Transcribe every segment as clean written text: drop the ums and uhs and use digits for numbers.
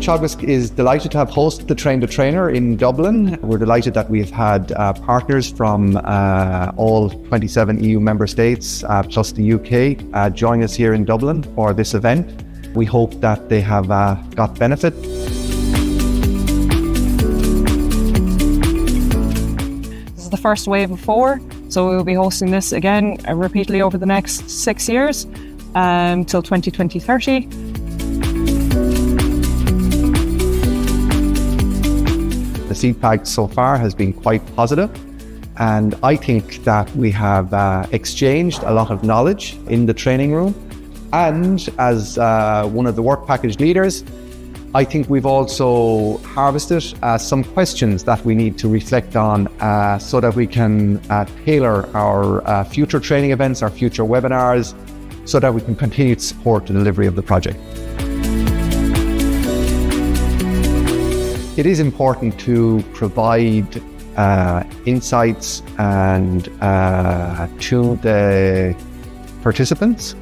Teagasc is delighted to have hosted the Train the Trainer in Dublin. We're delighted that we've had partners from all 27 EU member states plus the UK join us here in Dublin for this event. We hope that they have got benefit. This is the first wave of 4, so we will be hosting this again repeatedly over the next 6 years till 2030. The feedback so far has been quite positive, and I think that we have exchanged a lot of knowledge in the training room. And as one of the work package leaders, I think we've also harvested some questions that we need to reflect on so that we can tailor our future training events, our future webinars, so that we can continue to support the delivery of the project. It is important to provide insights and to the participants.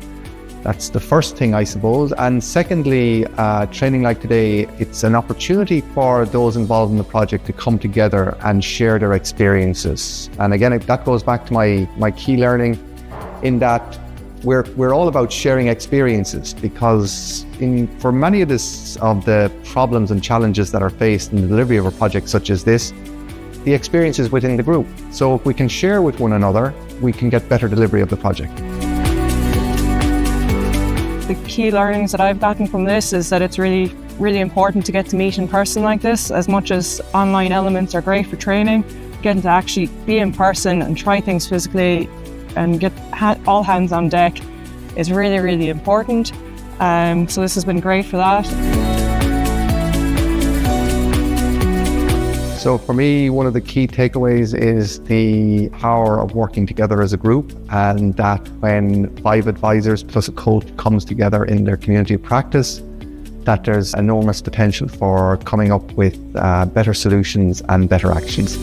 That's the first thing, I suppose. And secondly, training like today, it's an opportunity for those involved in the project to come together and share their experiences. And again, that goes back to my key learning in that we're all about sharing experiences, because for many of the problems and challenges that are faced in the delivery of a project such as this, the experience is within the group. So if we can share with one another, we can get better delivery of the project. The key learnings that I've gotten from this is that it's really, really important to get to meet in person like this. As much as online elements are great for training, getting to actually be in person and try things physically and get all hands on deck is really, really important. So this has been great for that. So for me, one of the key takeaways is the power of working together as a group, and that when 5 advisors plus a coach comes together in their community of practice, that there's enormous potential for coming up with better solutions and better actions.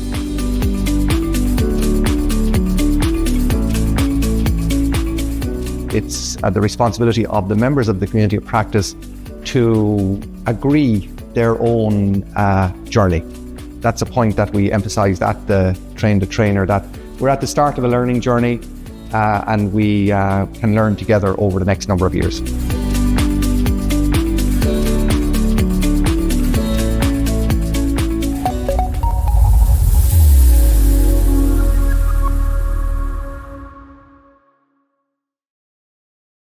It's the responsibility of the members of the community of practice to agree their own journey. That's a point that we emphasised at the Train the Trainer, that we're at the start of a learning journey and we can learn together over the next number of years.